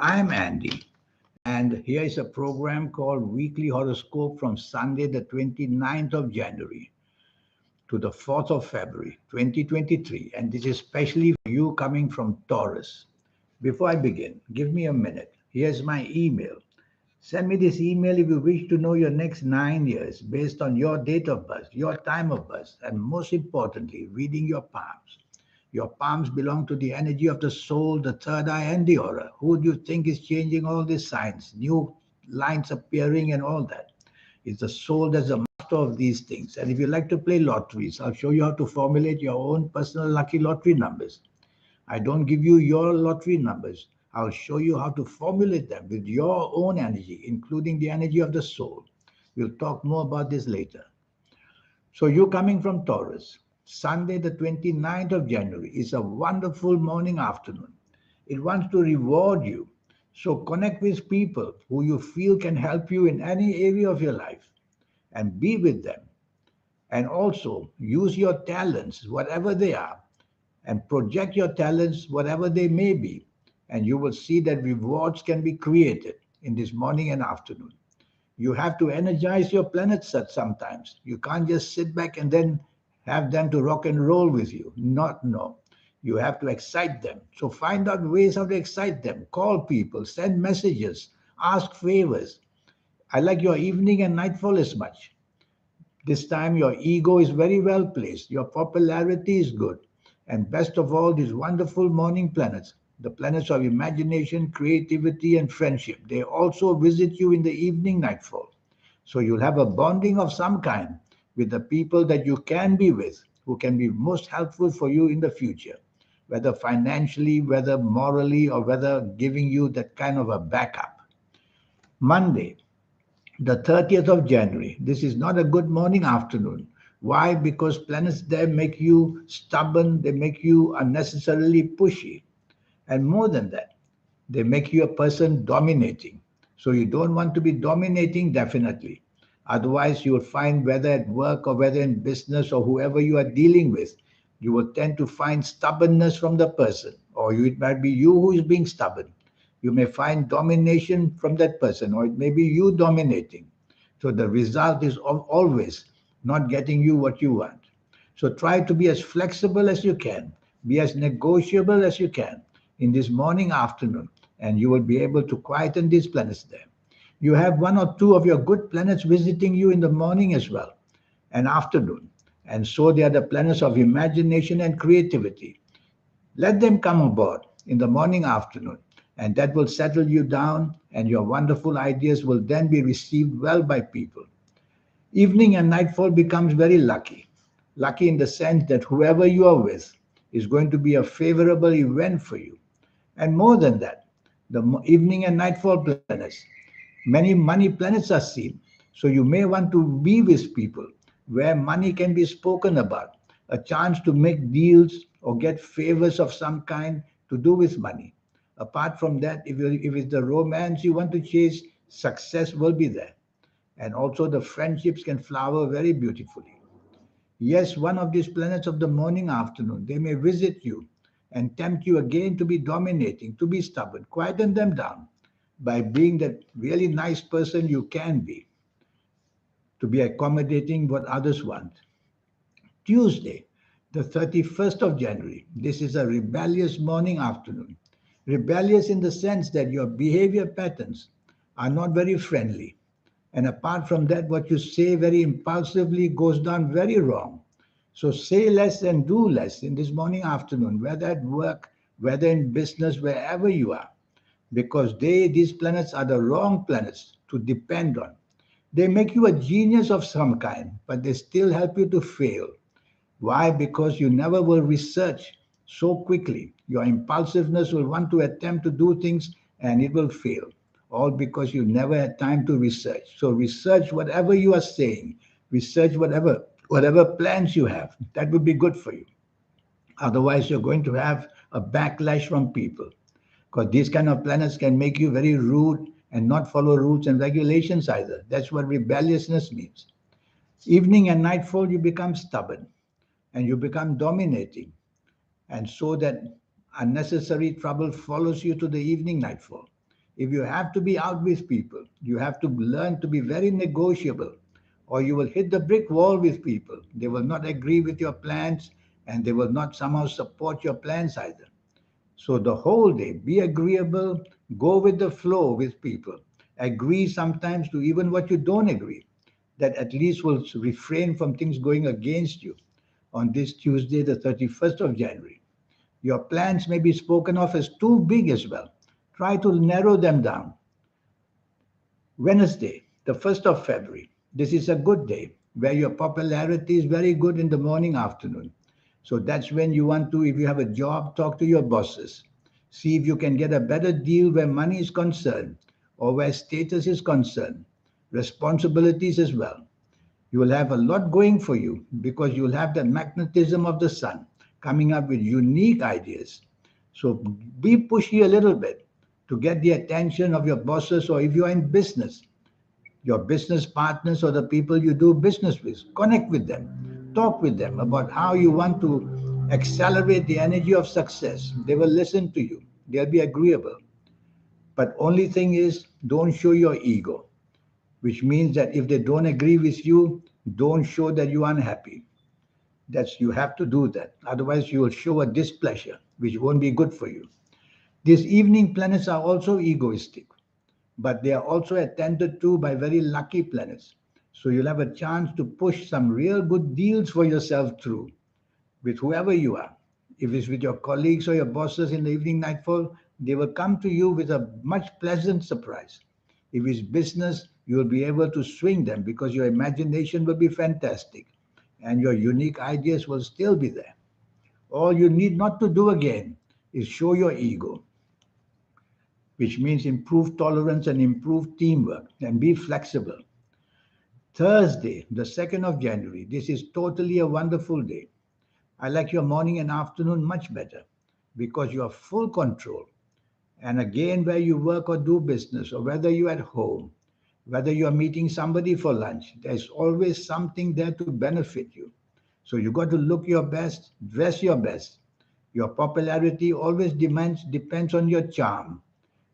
I'm Andy, and here is a program called Weekly Horoscope from Sunday, the 29th of January to the 4th of February, 2023. And this is especially for you coming from Taurus. Before I begin, give me a minute. Here's my email. Send me this email if you wish to know your next 9 years based on your date of birth, your time of birth, and most importantly, reading your palms. Your palms belong to the energy of the soul, the third eye, and the aura. Who do you think is changing all these signs, new lines appearing, and all that? It's the soul that's the master of these things. And if you like to play lotteries, I'll show you how to formulate your own personal lucky lottery numbers. I don't give you your lottery numbers. I'll show you how to formulate them with your own energy, including the energy of the soul. We'll talk more about this later. So you coming from Taurus, Sunday the 29th of January is a wonderful morning afternoon. It wants to reward you. So connect with people who you feel can help you in any area of your life and be with them. And also use your talents, whatever they are, and project your talents, whatever they may be. And you will see that rewards can be created in this morning and afternoon. You have to energize your planets at sometimes. You can't just sit back and then have them to rock and roll with you. Not no. You have to excite them. So find out ways how to excite them. Call people, send messages, ask favors. I like your evening and nightfall as much. This time your ego is very well placed. Your popularity is good. And best of all, these wonderful morning planets, the planets of imagination, creativity, and friendship, they also visit you in the evening nightfall. So you'll have a bonding of some kind with the people that you can be with, who can be most helpful for you in the future, whether financially, whether morally, or whether giving you that kind of a backup. Monday, the 30th of January. This is not a good morning afternoon. Why? Because planets there make you stubborn, they make you unnecessarily pushy. And more than that, they make you a person dominating. So you don't want to be dominating, definitely. Otherwise, you will find whether at work or whether in business or whoever you are dealing with, you will tend to find stubbornness from the person, or it might be you who is being stubborn. You may find domination from that person, or it may be you dominating. So the result is always not getting you what you want. So try to be as flexible as you can, be as negotiable as you can in this morning, afternoon, and you will be able to quieten these planets there. You have one or two of your good planets visiting you in the morning as well and afternoon. And so they are the planets of imagination and creativity. Let them come aboard in the morning, afternoon, and that will settle you down, and your wonderful ideas will then be received well by people. Evening and nightfall becomes very lucky. Lucky in the sense that whoever you are with is going to be a favorable event for you. And more than that, the evening and nightfall planets, many money planets are seen. So you may want to be with people where money can be spoken about, a chance to make deals or get favors of some kind to do with money. Apart from that, if it's the romance you want to chase, success will be there. And also the friendships can flower very beautifully. Yes, one of these planets of the morning, afternoon, they may visit you and tempt you again to be dominating, to be stubborn. Quieten them down by being that really nice person you can be, to be accommodating what others want. Tuesday, the 31st of January, this is a rebellious morning, afternoon. Rebellious in the sense that your behavior patterns are not very friendly. And apart from that, what you say very impulsively goes down very wrong. So say less and do less in this morning, afternoon, whether at work, whether in business, wherever you are, because these planets are the wrong planets to depend on. They make you a genius of some kind, but they still help you to fail. Why? Because you never will research so quickly. Your impulsiveness will want to attempt to do things and it will fail. All because you never had time to research. So research whatever you are saying. Research whatever plans you have. That would be good for you. Otherwise, you're going to have a backlash from people. Because these kind of planets can make you very rude and not follow rules and regulations either. That's what rebelliousness means. Evening and nightfall, you become stubborn and you become dominating. And so that unnecessary trouble follows you to the evening nightfall. If you have to be out with people, you have to learn to be very negotiable, or you will hit the brick wall with people. They will not agree with your plans, and they will not somehow support your plans either. So the whole day, be agreeable, go with the flow with people. Agree sometimes to even what you don't agree. That at least will refrain from things going against you on this Tuesday, the 31st of January. Your plans may be spoken of as too big as well. Try to narrow them down. Wednesday, the 1st of February. This is a good day where your popularity is very good in the morning, afternoon. So that's when you want to, if you have a job, talk to your bosses. See if you can get a better deal where money is concerned or where status is concerned, responsibilities as well. You will have a lot going for you because you will have the magnetism of the sun coming up with unique ideas. So be pushy a little bit to get the attention of your bosses, or if you are in business, your business partners or the people you do business with. Connect with them. Talk with them about how you want to accelerate the energy of success. They will listen to you. They'll be agreeable. But only thing is, don't show your ego, which means that if they don't agree with you, don't show that you are unhappy. That's you have to do that. Otherwise, you will show a displeasure, which won't be good for you. These evening planets are also egoistic, but they are also attended to by very lucky planets. So you'll have a chance to push some real good deals for yourself through with whoever you are. If it's with your colleagues or your bosses in the evening nightfall, they will come to you with a much pleasant surprise. If it's business, you will be able to swing them because your imagination will be fantastic and your unique ideas will still be there. All you need not to do again is show your ego, which means improve tolerance and improve teamwork and be flexible. Thursday, the 2nd of January, this is totally a wonderful day. I like your morning and afternoon much better because you have full control. And again, where you work or do business, or whether you're at home, whether you're meeting somebody for lunch, there's always something there to benefit you. So you got to look your best, dress your best. Your popularity always depends on your charm.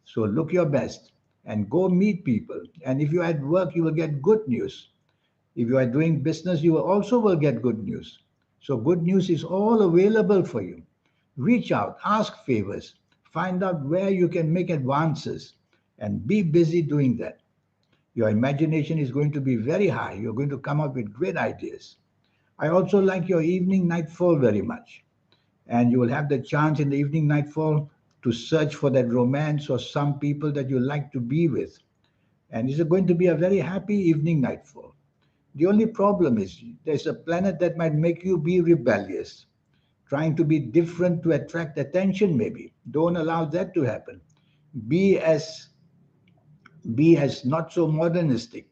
So look your best and go meet people. And if you're at work, you will get good news. If you are doing business, you also will get good news. So good news is all available for you. Reach out, ask favors, find out where you can make advances, and be busy doing that. Your imagination is going to be very high. You're going to come up with great ideas. I also like your evening nightfall very much. And you will have the chance in the evening nightfall to search for that romance or some people that you like to be with. And it's going to be a very happy evening nightfall. The only problem is there's a planet that might make you be rebellious, trying to be different to attract attention, maybe. Don't allow that to happen. Be as be as not so modernistic.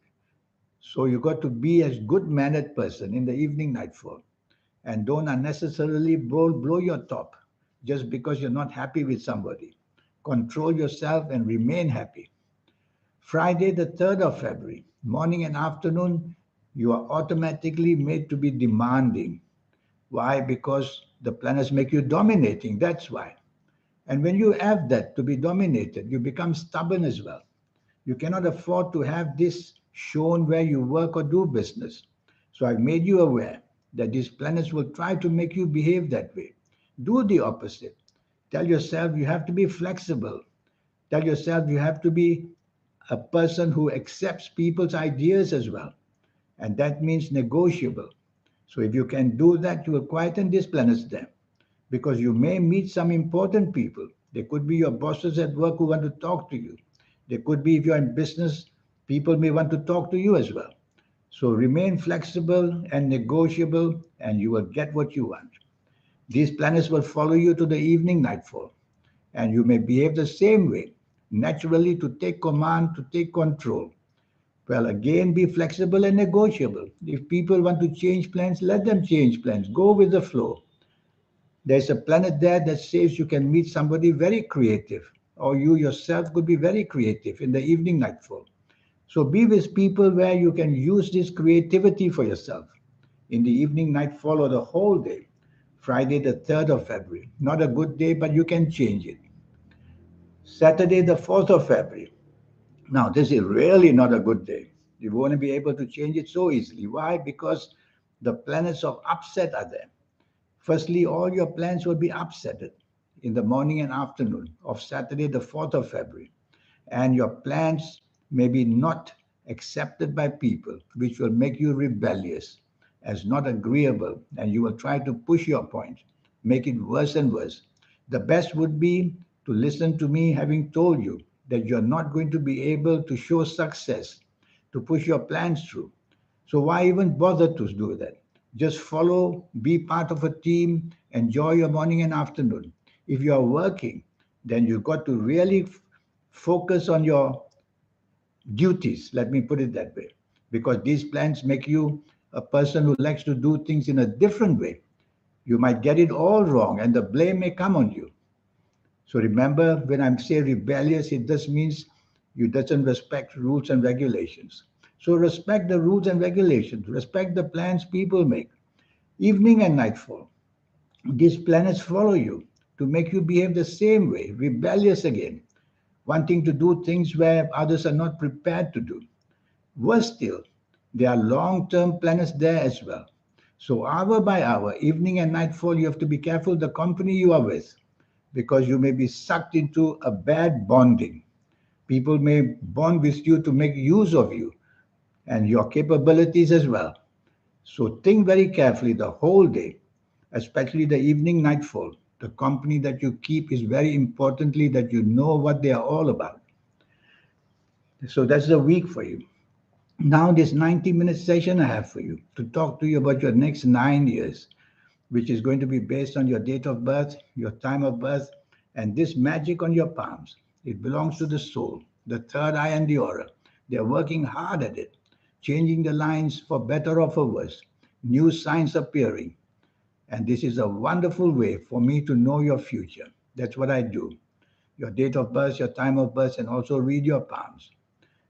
So you got to be as good mannered person in the evening nightfall. And don't unnecessarily blow your top just because you're not happy with somebody. Control yourself and remain happy. Friday, the 3rd of February, morning and afternoon, you are automatically made to be demanding. Why? Because the planets make you dominating. That's why. And when you have that to be dominated, you become stubborn as well. You cannot afford to have this shown where you work or do business. So I've made you aware that these planets will try to make you behave that way. Do the opposite. Tell yourself you have to be flexible. Tell yourself you have to be a person who accepts people's ideas as well. And that means negotiable. So if you can do that, you will quieten these planets there because you may meet some important people. They could be your bosses at work who want to talk to you. They could be, if you're in business, people may want to talk to you as well. So remain flexible and negotiable, and you will get what you want. These planets will follow you to the evening nightfall, and you may behave the same way, naturally to take command, to take control. Well, again, be flexible and negotiable. If people want to change plans, let them change plans. Go with the flow. There's a planet there that says you can meet somebody very creative, or you yourself could be very creative in the evening nightfall. So be with people where you can use this creativity for yourself in the evening nightfall or the whole day. Friday, the 3rd of February. Not a good day, but you can change it. Saturday, the 4th of February. Now, this is really not a good day. You won't be able to change it so easily. Why? Because the planets of upset are there. Firstly, all your plans will be upsetted in the morning and afternoon of Saturday, the 4th of February. And your plans may be not accepted by people, which will make you rebellious as not agreeable, and you will try to push your point, make it worse and worse. The best would be to listen to me having told you that you're not going to be able to show success to push your plans through. So why even bother to do that? Just follow, be part of a team, enjoy your morning and afternoon. If you are working, then you've got to really focus on your duties, let me put it that way, because these plans make you a person who likes to do things in a different way. You might get it all wrong and the blame may come on you. So remember, when I say rebellious, it just means you doesn't respect rules and regulations. So respect the rules and regulations, respect the plans people make. Evening and nightfall, these planets follow you to make you behave the same way, rebellious again, wanting to do things where others are not prepared to do. Worse still, there are long term planets there as well. So, hour by hour, evening and nightfall, you have to be careful the company you are with because you may be sucked into a bad bonding. People may bond with you to make use of you and your capabilities as well. So, think very carefully the whole day, especially the evening nightfall. The company that you keep is very importantly that you know what they are all about. So, that's the week for you. Now, this 90-minute session I have for you to talk to you about your next 9 years, which is going to be based on your date of birth, your time of birth, and this magic on your palms. It belongs to the soul, the third eye, and the aura. They are working hard at it, changing the lines for better or for worse, new signs appearing. And this is a wonderful way for me to know your future. That's what I do. Your date of birth, your time of birth, and also read your palms.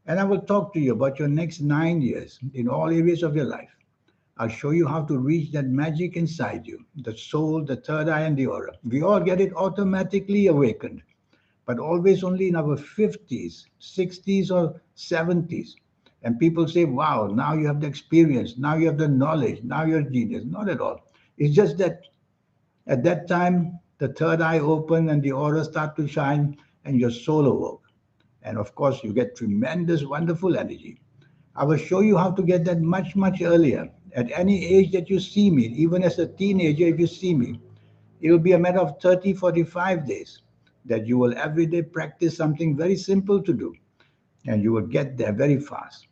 And I will talk to you about your next 9 years in all areas of your life. I'll show you how to reach that magic inside you, the soul, the third eye, and the aura. We all get it automatically awakened, but always only in our 50s, 60s, or 70s. And people say, wow, now you have the experience, now you have the knowledge, now you're a genius. Not at all. It's just that at that time, the third eye opened and the aura start to shine and your soul awoke. And of course, you get tremendous, wonderful energy. I will show you how to get that much, much earlier. At any age that you see me, even as a teenager, if you see me, it will be a matter of 30, 45 days that you will every day practice something very simple to do. And you will get there very fast.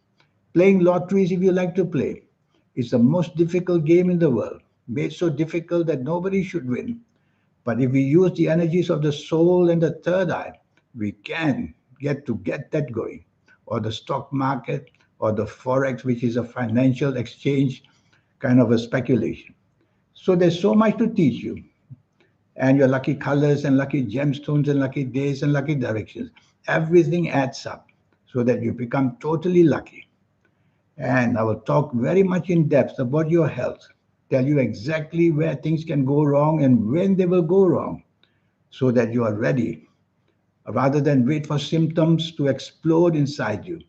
Playing lotteries, if you like to play, is the most difficult game in the world, made so difficult that nobody should win. But if we use the energies of the soul and the third eye, we can get that going. Or the stock market, or the forex, which is a financial exchange kind of a speculation. So there's so much to teach you. And your lucky colors and lucky gemstones and lucky days and lucky directions. Everything adds up so that you become totally lucky. And I will talk very much in depth about your health, tell you exactly where things can go wrong and when they will go wrong so that you are ready rather than wait for symptoms to explode inside you.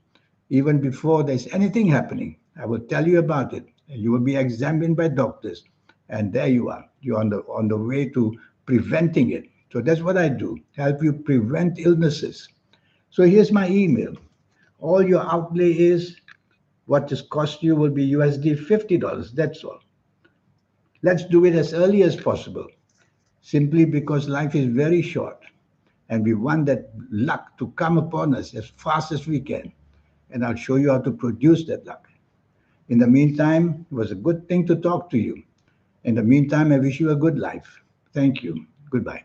Even before there's anything happening, I will tell you about it. And you will be examined by doctors. And there you are. You're on the way to preventing it. So that's what I do, help you prevent illnesses. So here's my email. All your outlay is what this cost you will be USD $50. That's all. Let's do it as early as possible, simply because life is very short and we want that luck to come upon us as fast as we can. And I'll show you how to produce that luck. In the meantime, it was a good thing to talk to you. In the meantime, I wish you a good life. Thank you. Goodbye.